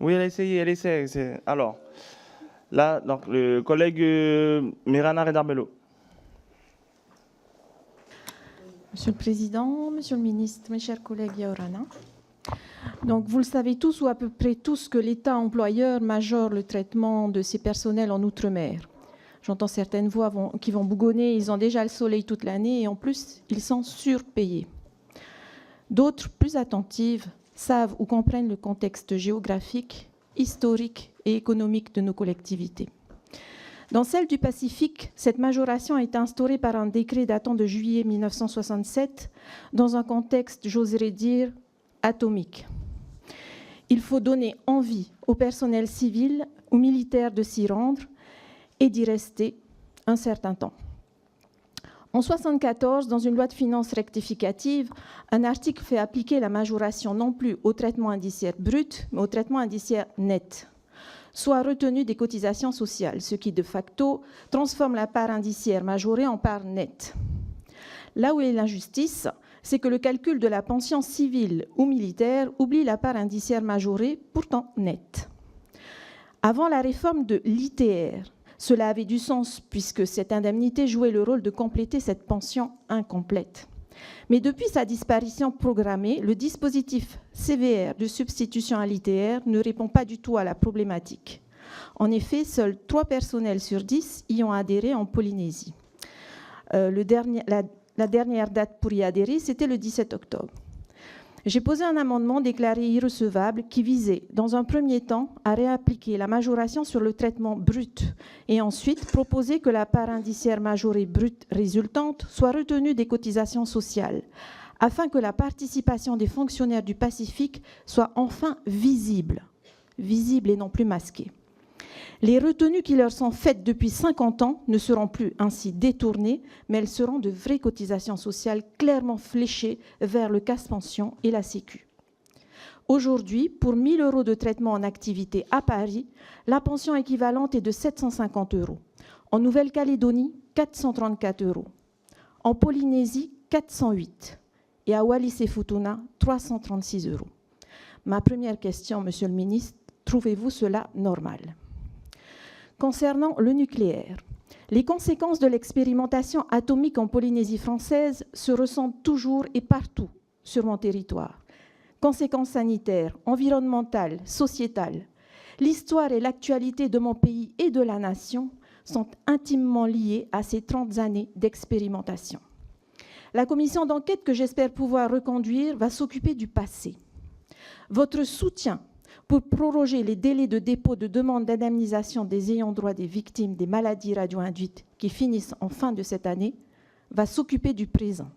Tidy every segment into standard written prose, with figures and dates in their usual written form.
Oui, elle essaie. Alors, là, donc, le collègue Mirana Redarbello. Monsieur le Président, Monsieur le Ministre, mes chers collègues Yaorana. Donc, vous le savez tous ou à peu près tous que l'État employeur majore le traitement de ses personnels en Outre-mer. J'entends certaines voix qui vont bougonner, ils ont déjà le soleil toute l'année et en plus, ils sont surpayés. D'autres, plus attentives, savent ou comprennent le contexte géographique, historique et économique de nos collectivités. Dans celle du Pacifique, cette majoration a été instaurée par un décret datant de juillet 1967 dans un contexte, j'oserais dire, atomique. Il faut donner envie au personnel civil ou militaire de s'y rendre et d'y rester un certain temps. En 1974, dans une loi de finances rectificative, un article fait appliquer la majoration non plus au traitement indiciaire brut, mais au traitement indiciaire net, soit retenu des cotisations sociales, ce qui de facto transforme la part indiciaire majorée en part nette. Là où est l'injustice, c'est que le calcul de la pension civile ou militaire oublie la part indiciaire majorée, pourtant nette. Avant la réforme de l'ITR, cela avait du sens puisque cette indemnité jouait le rôle de compléter cette pension incomplète. Mais depuis sa disparition programmée, le dispositif CVR de substitution à l'ITR ne répond pas du tout à la problématique. En effet, seuls 3 personnels sur 10 y ont adhéré en Polynésie. La dernière date pour y adhérer, c'était le 17 octobre. J'ai posé un amendement déclaré irrecevable qui visait, dans un premier temps, à réappliquer la majoration sur le traitement brut et ensuite proposer que la part indiciaire majorée brute résultante soit retenue des cotisations sociales, afin que la participation des fonctionnaires du Pacifique soit enfin visible et non plus masquée. Les retenues qui leur sont faites depuis 50 ans ne seront plus ainsi détournées, mais elles seront de vraies cotisations sociales clairement fléchées vers le casse-pension et la Sécu. Aujourd'hui, pour 1 000 € de traitement en activité à Paris, la pension équivalente est de 750 €. En Nouvelle-Calédonie, 434 €. En Polynésie, 408 €. Et à Wallis et Futuna, 336 €. Ma première question, Monsieur le Ministre, trouvez-vous cela normal ? Concernant le nucléaire, les conséquences de l'expérimentation atomique en Polynésie française se ressentent toujours et partout sur mon territoire. Conséquences sanitaires, environnementales, sociétales. L'histoire et l'actualité de mon pays et de la nation sont intimement liées à ces 30 années d'expérimentation. La commission d'enquête que j'espère pouvoir reconduire va s'occuper du passé. Votre soutien pour proroger les délais de dépôt de demande d'indemnisation des ayants droit des victimes des maladies radio-induites qui finissent en fin de cette année, va s'occuper du présent.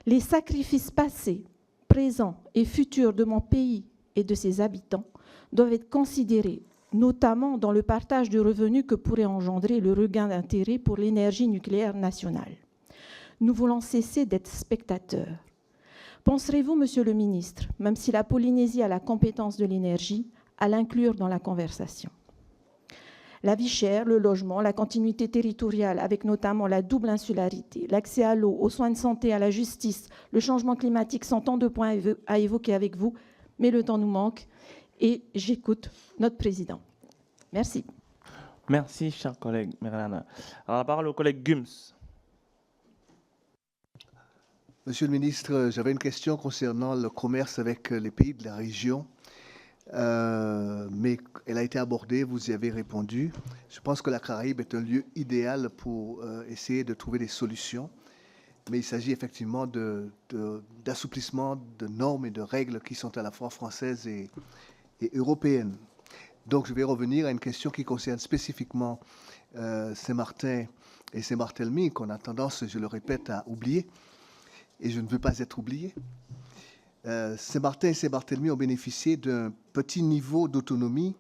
Les sacrifices passés, présents et futurs de mon pays et de ses habitants doivent être considérés, notamment dans le partage de revenus que pourrait engendrer le regain d'intérêt pour l'énergie nucléaire nationale. Nous voulons cesser d'être spectateurs. Penserez-vous, Monsieur le Ministre, même si la Polynésie a la compétence de l'énergie, à l'inclure dans la conversation? La vie chère, le logement, la continuité territoriale, avec notamment la double insularité, l'accès à l'eau, aux soins de santé, à la justice, le changement climatique sont tant de points à évoquer avec vous, mais le temps nous manque et j'écoute notre Président. Merci. Merci, cher collègue Mirana. Alors, la parole au collègue Gums. Monsieur le ministre, j'avais une question concernant le commerce avec les pays de la région, mais elle a été abordée, vous y avez répondu. Je pense que la Caraïbe est un lieu idéal pour essayer de trouver des solutions, mais il s'agit effectivement d'assouplissement de normes et de règles qui sont à la fois françaises et européennes. Donc je vais revenir à une question qui concerne spécifiquement Saint-Martin et Saint-Barthélemy, qu'on a tendance, je le répète, à oublier. Et je ne veux pas être oublié. Saint-Martin et Saint-Barthélemy ont bénéficié d'un petit niveau d'autonomie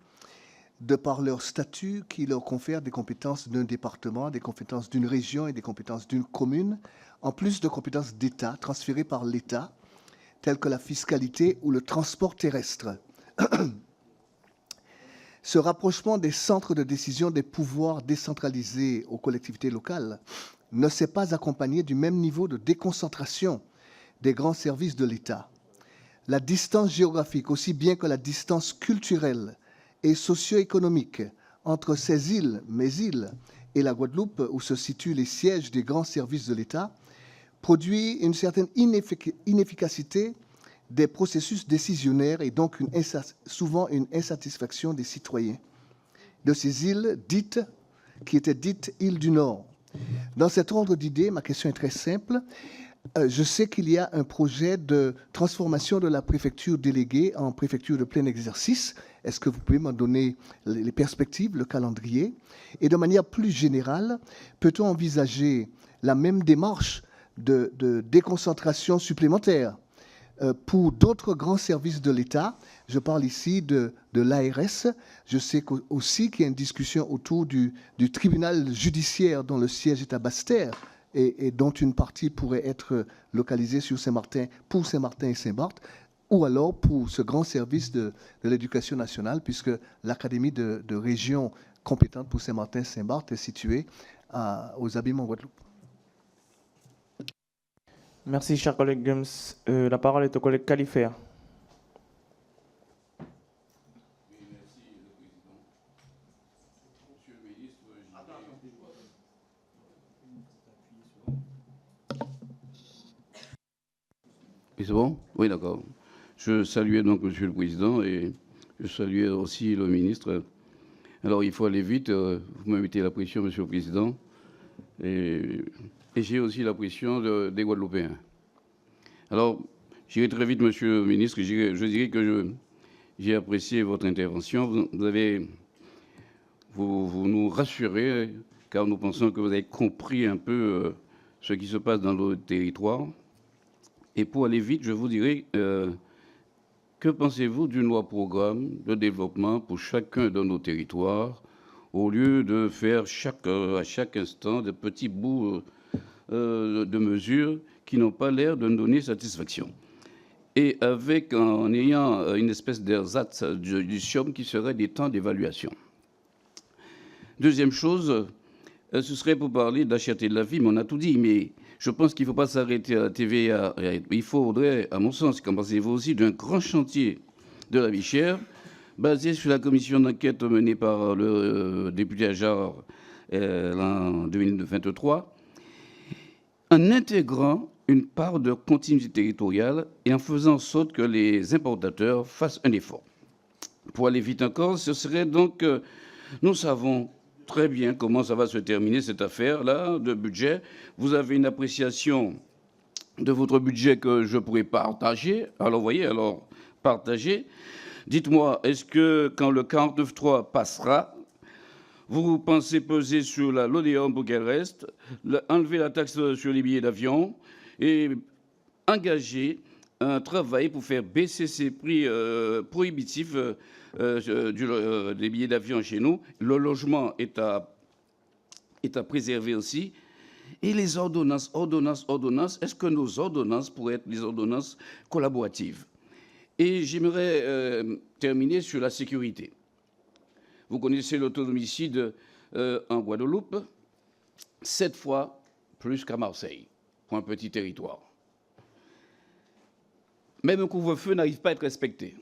de par leur statut qui leur confère des compétences d'un département, des compétences d'une région et des compétences d'une commune, en plus de compétences d'État transférées par l'État, telles que la fiscalité ou le transport terrestre. Ce rapprochement des centres de décision des pouvoirs décentralisés aux collectivités locales ne s'est pas accompagné du même niveau de déconcentration des grands services de l'État. la distance géographique, aussi bien que la distance culturelle et socio-économique entre ces îles, mes îles, et la Guadeloupe, où se situent les sièges des grands services de l'État, produit une certaine inefficacité des processus décisionnaires et donc souvent une insatisfaction des citoyens de ces îles qui étaient dites îles du Nord. Dans cet ordre d'idées, ma question est très simple. Je sais qu'il y a un projet de transformation de la préfecture déléguée en préfecture de plein exercice. Est-ce que vous pouvez m'en donner les perspectives, le calendrier? Et de manière plus générale, peut-on envisager la même démarche de déconcentration supplémentaire pour d'autres grands services de l'État? Je parle ici de l'ARS. Je sais aussi qu'il y a une discussion autour du tribunal judiciaire dont le siège est à Basse-Terre et dont une partie pourrait être localisée sur Saint-Martin, pour Saint-Martin et Saint-Barth, ou alors pour ce grand service de l'éducation nationale, puisque l'Académie de région compétente pour Saint-Martin-Saint-Barth est située aux Abîmes en Guadeloupe. Merci, cher collègue Gums. La parole est au collègue Califère. Et c'est bon? Oui, d'accord. Je saluais donc Monsieur le Président et je saluais aussi le ministre. Alors, il faut aller vite. Vous me mettez la pression, Monsieur le Président. Et j'ai aussi la pression des Guadeloupéens. Alors, j'irai très vite, Monsieur le ministre. Je dirais que j'ai apprécié votre intervention. Vous nous rassurez, car nous pensons que vous avez compris un peu ce qui se passe dans nos territoires. Et pour aller vite, je vous dirais, que pensez-vous d'une loi programme de développement pour chacun de nos territoires, au lieu de faire à chaque instant de petits bouts de mesures qui n'ont pas l'air de nous donner satisfaction? Et en ayant une espèce d'ersatz du SIOM qui serait des temps d'évaluation. Deuxième chose, ce serait pour parler de la cherté de la vie, mais on a tout dit, mais je pense qu'il ne faut pas s'arrêter à la TVA. Il faudrait, à mon sens, qu'en pensez-vous aussi, d'un grand chantier de la vie chère, basé sur la commission d'enquête menée par le député Ajar en 2023, en intégrant une part de continuité territoriale et en faisant en sorte que les importateurs fassent un effort. Pour aller vite encore, ce serait donc, nous savons très bien comment ça va se terminer, cette affaire-là de budget. Vous avez une appréciation de votre budget que je pourrais partager. Alors, vous voyez, partagez. Dites-moi, est-ce que quand le 49.3 passera, vous pensez peser sur la l'ODEOM pour qu'elle reste, enlever la taxe sur les billets d'avion et engager un travail pour faire baisser ces prix prohibitifs des billets d'avion chez nous? Le logement est à préserver aussi. Et les ordonnances, est-ce que nos ordonnances pourraient être des ordonnances collaboratives? Et j'aimerais terminer sur la sécurité. Vous connaissez le taux d'homicide en Guadeloupe, 7 fois plus qu'à Marseille, pour un petit territoire. Même un couvre-feu n'arrive pas à être respecté.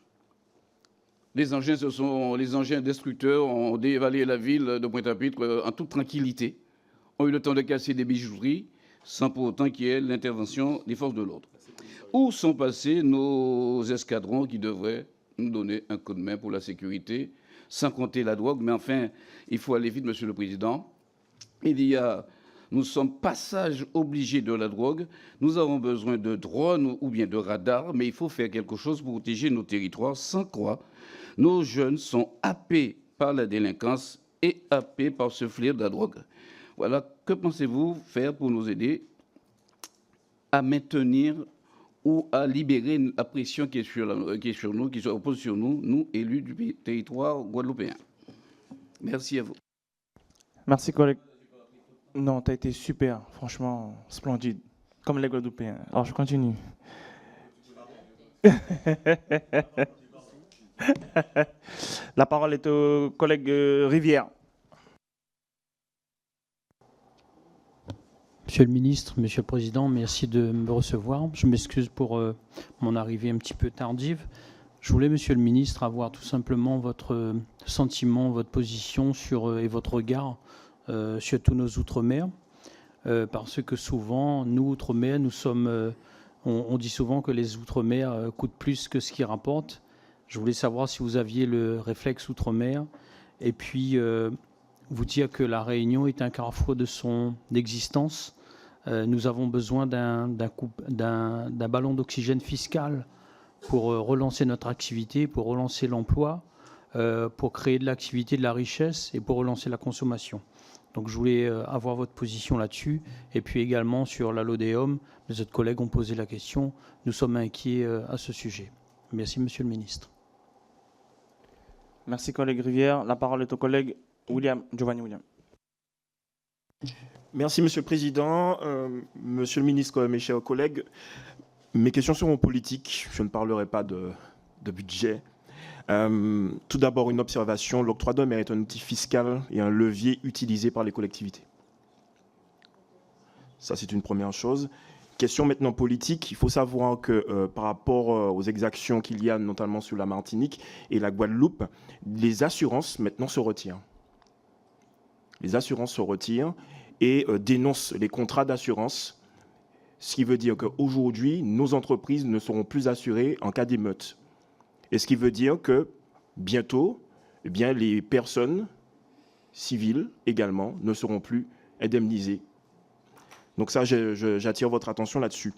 Les engins destructeurs ont dévalé la ville de Pointe-à-Pitre en toute tranquillité, ont eu le temps de casser des bijouteries, sans pour autant qu'il y ait l'intervention des forces de l'ordre. Où sont passés nos escadrons qui devraient nous donner un coup de main pour la sécurité, sans compter la drogue? Mais enfin, il faut aller vite, Monsieur le Président. Nous sommes passage obligé de la drogue. Nous avons besoin de drones ou bien de radars, mais il faut faire quelque chose pour protéger nos territoires, sans quoi nos jeunes sont happés par la délinquance et happés par ce fléau de la drogue. Voilà, que pensez-vous faire pour nous aider à maintenir ou à libérer la pression qui est sur nous, qui se repose sur nous, nous, élus du territoire guadeloupéen? Merci à vous. Merci, collègue. Non, tu as été super, franchement, splendide, comme les Guadeloupéens. Alors, je continue. La parole est au collègue Rivière. Monsieur Monsieur le ministre, Monsieur le Président, merci de me recevoir. Je m'excuse pour mon arrivée un petit peu tardive. Je voulais, Monsieur le ministre, avoir tout simplement votre sentiment, votre position et votre regard sur tous nos Outre-mer. Parce que souvent, nous, Outre-mer, nous sommes... on dit souvent que les Outre-mer coûtent plus que ce qu'ils rapportent. Je voulais savoir si vous aviez le réflexe Outre-mer. Et puis, vous dire que la Réunion est un carrefour de son existence. Nous avons besoin d'un ballon d'oxygène fiscal pour relancer notre activité, pour relancer l'emploi, pour créer de l'activité, de la richesse et pour relancer la consommation. Donc je voulais avoir votre position là-dessus. Et puis également sur la Lodéum, les autres collègues ont posé la question. Nous sommes inquiets à ce sujet. Merci, Monsieur le ministre. Merci, collègue Rivière. La parole est au collègue Giovanni William. Merci, Monsieur le Président. Monsieur le ministre, mes chers collègues, mes questions seront politiques. Je ne parlerai pas de budget. Tout d'abord, une observation. L'octroi de mer est un outil fiscal et un levier utilisé par les collectivités. Ça, c'est une première chose. Question maintenant politique. Il faut savoir que par rapport aux exactions qu'il y a, notamment sur la Martinique et la Guadeloupe, les assurances maintenant se retirent. Les assurances se retirent et dénoncent les contrats d'assurance, ce qui veut dire qu'aujourd'hui, nos entreprises ne seront plus assurées en cas d'émeute. Et ce qui veut dire que bientôt, eh bien, les personnes civiles également ne seront plus indemnisées. Donc ça, j'attire votre attention là-dessus.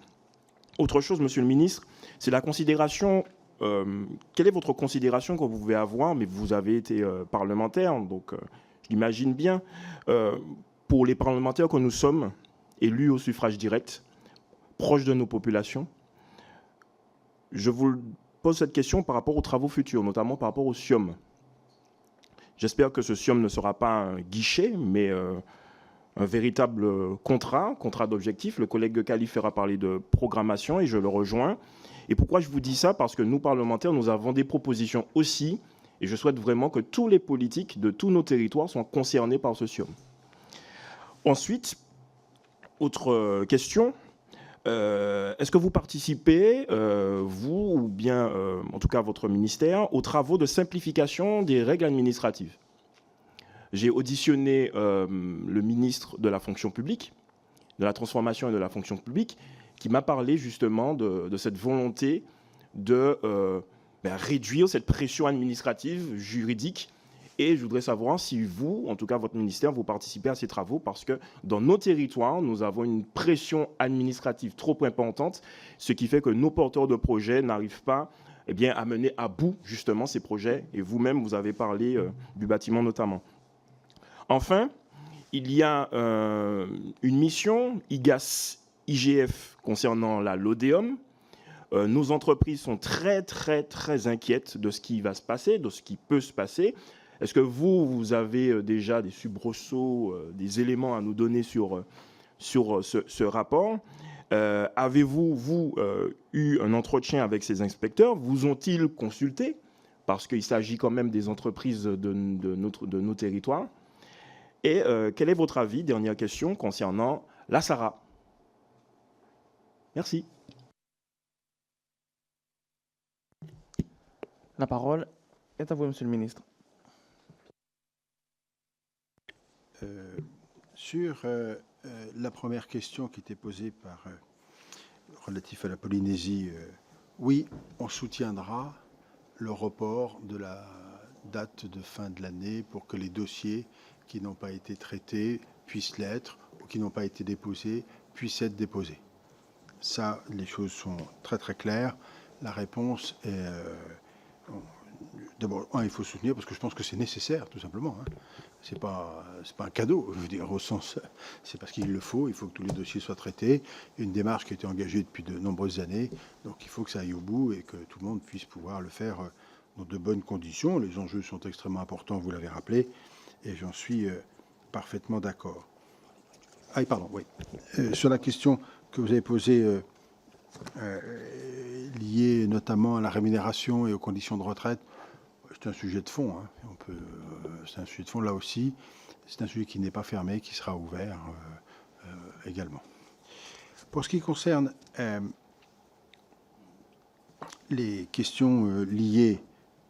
Autre chose, Monsieur le ministre, c'est la considération. Quelle est votre considération que vous pouvez avoir, mais vous avez été parlementaire, donc je l'imagine bien, pour les parlementaires que nous sommes, élus au suffrage direct, proches de nos populations. Je vous pose cette question par rapport aux travaux futurs, notamment par rapport au SIOM. J'espère que ce SIOM ne sera pas un guichet, mais un véritable contrat d'objectif. Le collègue Khalif a parlé de programmation et je le rejoins. Et pourquoi je vous dis ça? Parce que nous, parlementaires, nous avons des propositions aussi, et je souhaite vraiment que tous les politiques de tous nos territoires soient concernés par ce SIOM. Ensuite, autre question. Est-ce que vous participez, vous ou bien en tout cas votre ministère, aux travaux de simplification des règles administratives? J'ai auditionné le ministre de la fonction publique, de la transformation et de la fonction publique, qui m'a parlé justement de cette volonté de réduire cette pression administrative, juridique. Et je voudrais savoir si vous, en tout cas votre ministère, vous participez à ces travaux parce que dans nos territoires, nous avons une pression administrative trop importante, ce qui fait que nos porteurs de projets n'arrivent pas à mener à bout justement ces projets. Et vous-même, vous avez parlé du bâtiment notamment. Enfin, il y a une mission IGAS-IGF concernant la Lodéum. Nos entreprises sont très, très, très inquiètes de ce qui va se passer, de ce qui peut se passer. Est-ce que vous avez déjà des soubresauts, des éléments à nous donner sur ce rapport? Avez-vous, vous, eu un entretien avec ces inspecteurs? Vous ont-ils consulté? Parce qu'il s'agit quand même des entreprises de nos territoires. Et quel est votre avis, dernière question, concernant la SARA? Merci. La parole est à vous, Monsieur le ministre. Sur la première question qui était posée relatif à la Polynésie, oui, on soutiendra le report de la date de fin de l'année pour que les dossiers qui n'ont pas été traités puissent l'être ou qui n'ont pas été déposés puissent être déposés. Ça, les choses sont très très claires. La réponse est... D'abord, il faut soutenir parce que je pense que c'est nécessaire, tout simplement. C'est pas un cadeau, je veux dire, au sens, c'est parce qu'il le faut. Il faut que tous les dossiers soient traités. Une démarche qui a été engagée depuis de nombreuses années, donc il faut que ça aille au bout et que tout le monde puisse pouvoir le faire dans de bonnes conditions. Les enjeux sont extrêmement importants, vous l'avez rappelé, et j'en suis parfaitement d'accord. Pardon, oui. Sur la question que vous avez posée, liée notamment à la rémunération et aux conditions de retraite, c'est un sujet de fond. C'est un sujet de fond là aussi. C'est un sujet qui n'est pas fermé, qui sera ouvert également. Pour ce qui concerne les questions liées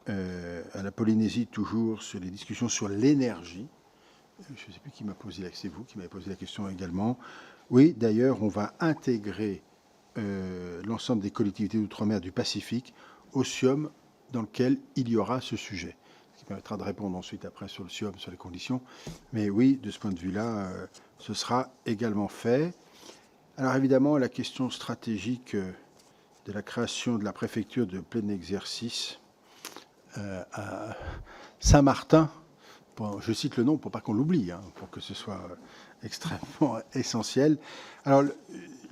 à la Polynésie, toujours sur les discussions sur l'énergie, je ne sais plus qui m'a posé, c'est vous qui m'avez posé la question également. Oui, d'ailleurs, on va intégrer l'ensemble des collectivités d'outre-mer du Pacifique au SIOM dans lequel il y aura ce sujet. Ce qui permettra de répondre ensuite après sur le SIOM, sur les conditions. Mais oui, de ce point de vue-là, ce sera également fait. Alors évidemment, la question stratégique de la création de la préfecture de plein exercice à Saint-Martin, je cite le nom pour pas qu'on l'oublie, hein, pour que ce soit extrêmement essentiel. Alors,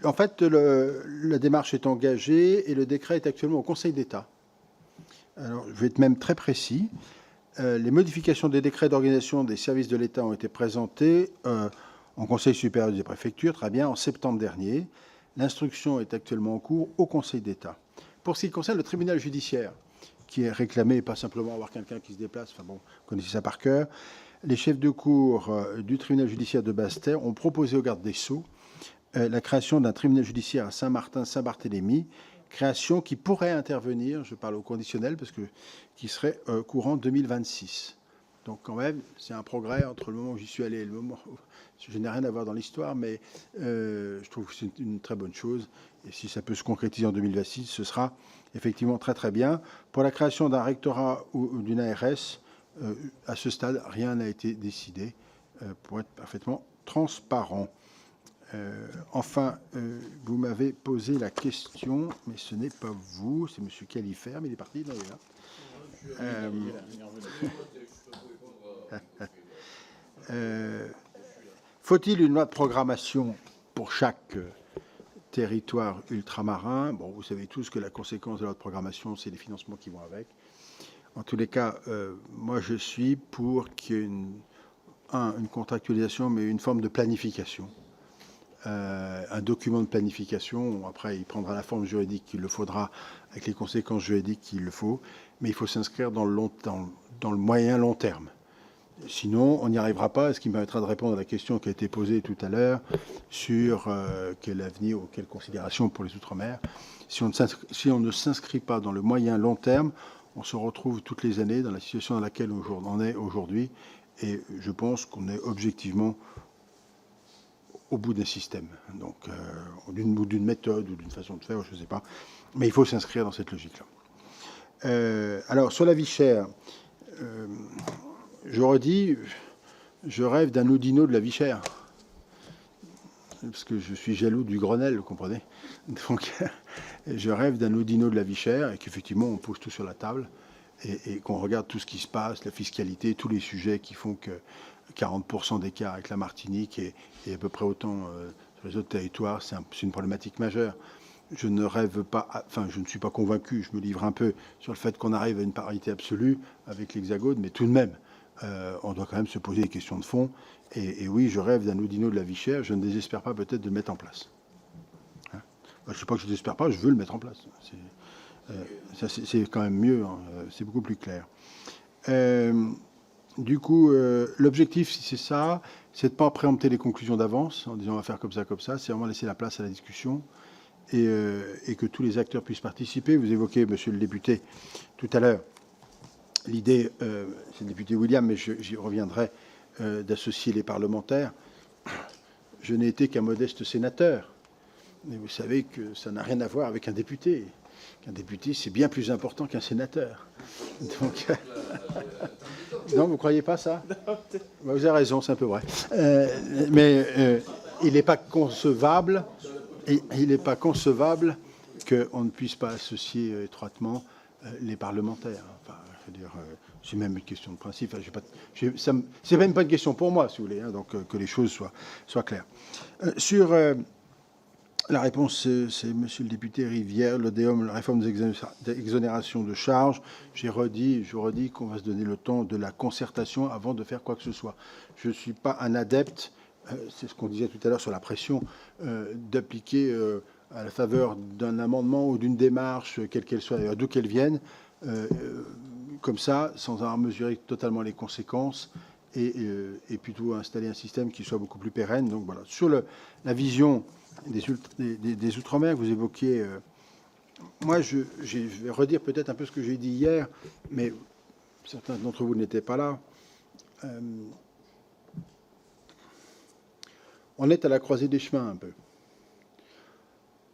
en fait, la démarche est engagée et le décret est actuellement au Conseil d'État. Alors, je vais être même très précis. Les modifications des décrets d'organisation des services de l'État ont été présentées en Conseil supérieur des préfectures, très bien, en septembre dernier. L'instruction est actuellement en cours au Conseil d'État. Pour ce qui concerne le tribunal judiciaire, qui est réclamé, pas simplement avoir quelqu'un qui se déplace, enfin bon, vous connaissez ça par cœur, les chefs de cour du tribunal judiciaire de Basse-Terre ont proposé au garde des Sceaux la création d'un tribunal judiciaire à Saint-Martin-Saint-Barthélemy, création qui pourrait intervenir, je parle au conditionnel, parce que qui serait courant 2026. Donc quand même, c'est un progrès entre le moment où j'y suis allé et le moment où je n'ai rien à voir dans l'histoire, mais je trouve que c'est une très bonne chose. Et si ça peut se concrétiser en 2026, ce sera effectivement très très bien. Pour la création d'un rectorat ou d'une ARS, à ce stade, rien n'a été décidé pour être parfaitement transparent. Enfin, vous m'avez posé la question, mais ce n'est pas vous, c'est M. Califert, mais il est parti, non, il est là. Faut-il une loi de programmation pour chaque territoire ultramarin? Bon, vous savez tous que la conséquence de la loi de programmation, c'est les financements qui vont avec. En tous les cas, moi, je suis pour qu'il y ait une contractualisation, mais une forme de planification. Un document de planification, après il prendra la forme juridique qu'il le faudra, avec les conséquences juridiques qu'il le faut, mais il faut s'inscrire dans le moyen long terme. Sinon, on n'y arrivera pas, ce qui me permettra de répondre à la question qui a été posée tout à l'heure sur quel avenir ou quelle considération pour les Outre-mer. Si on ne s'inscrit pas dans le moyen long terme, on se retrouve toutes les années dans la situation dans laquelle on est aujourd'hui, et je pense qu'on est objectivement au bout d'un système, donc d'une méthode ou d'une façon de faire, je ne sais pas, mais il faut s'inscrire dans cette logique-là. Alors, sur la vie chère, je redis, je rêve d'un Oudinot de la vie chère, parce que je suis jaloux du Grenelle, vous comprenez. Donc, je rêve d'un Oudinot de la vie chère, et qu'effectivement, on pose tout sur la table, et qu'on regarde tout ce qui se passe, la fiscalité, tous les sujets qui font que 40% d'écart avec la Martinique et à peu près autant sur les autres territoires, c'est une problématique majeure. Je ne rêve pas, enfin, je ne suis pas convaincu, je me livre un peu sur le fait qu'on arrive à une parité absolue avec l'Hexagone, mais tout de même, on doit quand même se poser des questions de fond. Et oui, je rêve d'un Oudinot de la vie chère, je ne désespère pas peut-être de le mettre en place. Hein, je ne sais pas que je ne désespère pas, je veux le mettre en place. C'est quand même mieux, hein, c'est beaucoup plus clair. Du coup, l'objectif, si c'est ça, c'est de ne pas préempter les conclusions d'avance en disant on va faire comme ça, c'est vraiment laisser la place à la discussion et que tous les acteurs puissent participer. Vous évoquez, monsieur le député, tout à l'heure, l'idée, c'est le député William, mais j'y reviendrai, d'associer les parlementaires. Je n'ai été qu'un modeste sénateur, mais vous savez que ça n'a rien à voir avec un député. Qu'un député, c'est bien plus important qu'un sénateur. Donc, non, vous ne croyez pas ça? Vous avez raison, c'est un peu vrai. Mais il n'est pas concevable, qu'on ne puisse pas associer étroitement les parlementaires. Enfin, je veux dire, c'est même une question de principe. C'est même pas une question pour moi, si vous voulez, hein, donc que les choses soient claires. Sur la réponse, c'est monsieur le député Rivière, l'ODEOM, la réforme des exonérations de charges. Je redis qu'on va se donner le temps de la concertation avant de faire quoi que ce soit. Je ne suis pas un adepte, c'est ce qu'on disait tout à l'heure sur la pression, d'appliquer à la faveur d'un amendement ou d'une démarche, quelle qu'elle soit, d'où qu'elle vienne, comme ça, sans avoir mesuré totalement les conséquences, et plutôt installer un système qui soit beaucoup plus pérenne. Donc voilà, sur la vision des Outre-mer que vous évoquiez, moi, je vais redire peut-être un peu ce que j'ai dit hier, mais certains d'entre vous n'étaient pas là. On est à la croisée des chemins un peu.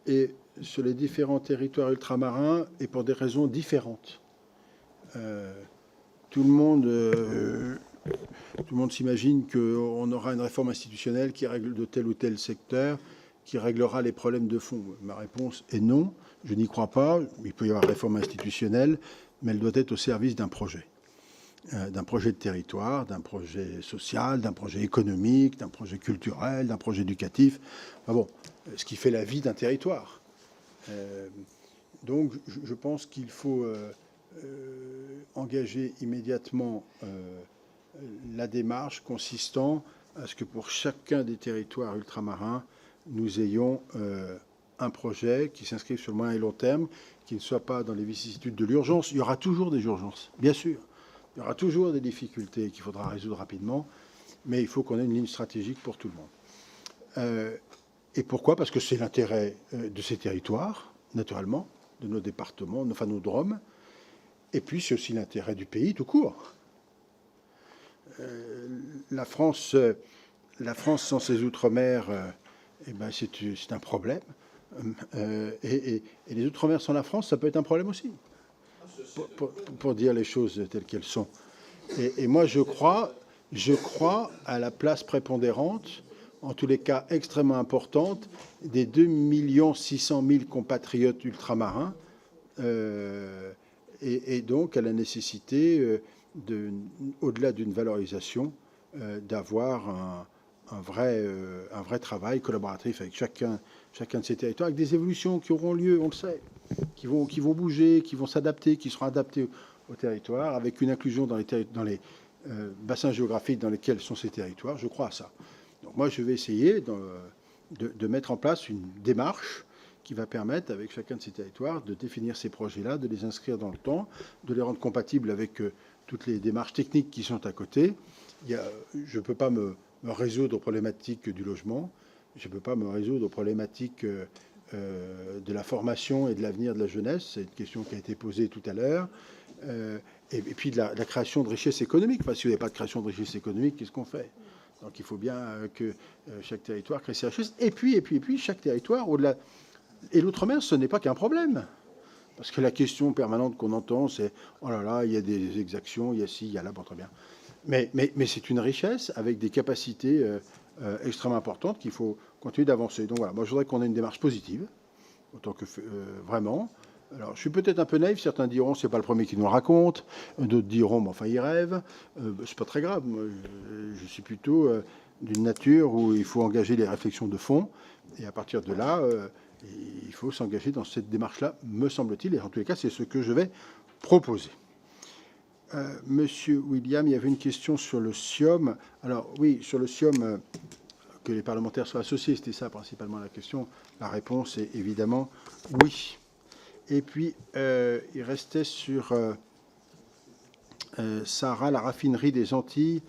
Et sur les différents territoires ultramarins, et pour des raisons différentes. Tout le monde s'imagine qu'on aura une réforme institutionnelle qui règle de tel ou tel secteur, qui réglera les problèmes de fond. Ma réponse est non, je n'y crois pas. Il peut y avoir réforme institutionnelle, mais elle doit être au service d'un projet de territoire, d'un projet social, d'un projet économique, d'un projet culturel, d'un projet éducatif. Enfin bon, ce qui fait la vie d'un territoire. Donc je pense qu'il faut engager immédiatement la démarche consistant à ce que pour chacun des territoires ultramarins, nous ayons un projet qui s'inscrive sur le moyen et long terme, qui ne soit pas dans les vicissitudes de l'urgence. Il y aura toujours des urgences, bien sûr. Il y aura toujours des difficultés qu'il faudra résoudre rapidement, mais il faut qu'on ait une ligne stratégique pour tout le monde. Et pourquoi? Parce que c'est l'intérêt de ces territoires, naturellement, de nos départements, enfin nos DROM, et puis c'est aussi l'intérêt du pays tout court. La France sans ses outre-mer, c'est un problème. Et les outre-mer sans la France, ça peut être un problème aussi, pour dire les choses telles qu'elles sont. Et moi, je crois à la place prépondérante, en tous les cas extrêmement importante, des 2 600 000 compatriotes ultramarins, et donc à la nécessité, au-delà d'une valorisation, d'avoir un vrai travail collaboratif avec chacun de ces territoires, avec des évolutions qui auront lieu, on le sait, qui vont bouger, qui vont s'adapter, qui seront adaptées au territoire, avec une inclusion dans les bassins géographiques dans lesquels sont ces territoires. Je crois à ça. Donc moi, je vais essayer de mettre en place une démarche qui va permettre, avec chacun de ces territoires, de définir ces projets-là, de les inscrire dans le temps, de les rendre compatibles avec toutes les démarches techniques qui sont à côté. Je ne peux pas me résoudre aux problématiques du logement, je ne peux pas me résoudre aux problématiques de la formation et de l'avenir de la jeunesse. C'est une question qui a été posée tout à l'heure. Et puis de la création de richesses économiques. Enfin, si vous n'avez pas de création de richesses économiques, qu'est-ce qu'on fait? Donc il faut bien que chaque territoire crée ses richesses. Et puis, chaque territoire, au-delà... Et l'outre-mer, ce n'est pas qu'un problème. Parce que la question permanente qu'on entend, c'est « Oh là là, il y a des exactions, il y a ci, il y a là, bon, très bien. » Mais c'est une richesse avec des capacités extrêmement importantes qu'il faut continuer d'avancer. Donc voilà, moi je voudrais qu'on ait une démarche positive, autant que vraiment. Alors je suis peut-être un peu naïf, certains diront c'est pas le premier qui nous le raconte, d'autres diront mais enfin il rêve. C'est pas très grave, moi, je suis plutôt d'une nature où il faut engager les réflexions de fond, et à partir de là, il faut s'engager dans cette démarche-là, me semble-t-il, et en tous les cas c'est ce que je vais proposer. Monsieur William, il y avait une question sur le SIOM. Alors oui, sur le SIOM, que les parlementaires soient associés, c'était ça principalement la question. La réponse est évidemment oui. Et puis, il restait sur Sarah, la raffinerie des Antilles,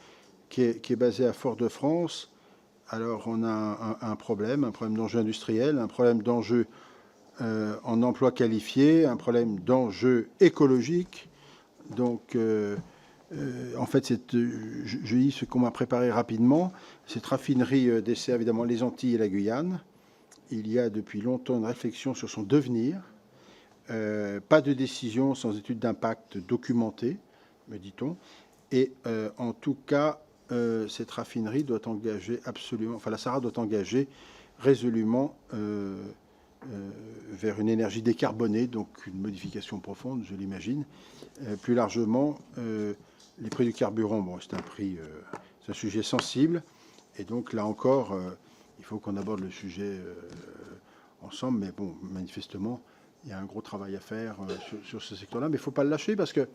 qui est basée à Fort-de-France. Alors, on a un problème d'enjeu industriel, un problème d'enjeu en emploi qualifié, un problème d'enjeu écologique. Donc, en fait, je dis ce qu'on m'a préparé rapidement. Cette raffinerie dessert évidemment les Antilles et la Guyane. Il y a depuis longtemps une réflexion sur son devenir. Pas de décision sans étude d'impact documentée, me dit-on. Et en tout cas, cette raffinerie doit engager absolument, enfin la SARA doit engager résolument vers une énergie décarbonée, donc une modification profonde, je l'imagine. Plus largement, les prix du carburant, bon, c'est un sujet sensible, et donc là encore, il faut qu'on aborde le sujet ensemble, mais bon, manifestement, il y a un gros travail à faire sur ce secteur-là, mais il ne faut pas le lâcher parce que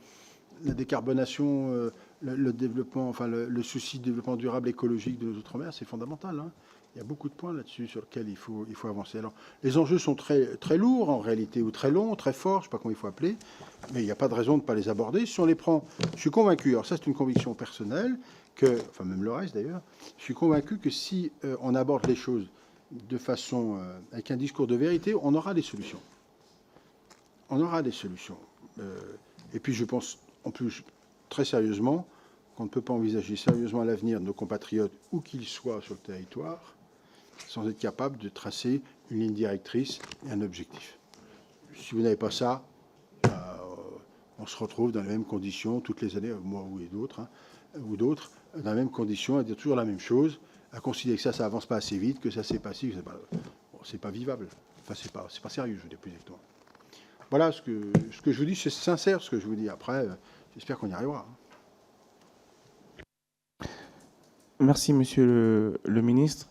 la décarbonation, le développement, enfin le souci de développement durable écologique de nos outre-mer, c'est fondamental. Hein. Il y a beaucoup de points là-dessus sur lesquels il faut avancer. Alors, les enjeux sont très, très lourds en réalité, ou très longs, très forts, je ne sais pas comment il faut appeler, mais il n'y a pas de raison de ne pas les aborder. Si on les prend, je suis convaincu, alors ça c'est une conviction personnelle, enfin même le reste d'ailleurs, je suis convaincu que si on aborde les choses de façon, avec un discours de vérité, on aura des solutions. On aura des solutions. Et puis je pense, en plus, très sérieusement, qu'on ne peut pas envisager sérieusement l'avenir de nos compatriotes, où qu'ils soient sur le territoire, sans être capable de tracer une ligne directrice et un objectif. Si vous n'avez pas ça, on se retrouve dans les mêmes conditions toutes les années, moi ou d'autres, dans les mêmes conditions, à dire toujours la même chose, à considérer que ça avance pas assez vite, que ça c'est pas si, c'est pas vivable. Enfin, c'est pas sérieux, je veux dire plus exactement. Voilà ce que je vous dis, c'est sincère ce que je vous dis. Après, j'espère qu'on y arrivera. Merci, monsieur le ministre.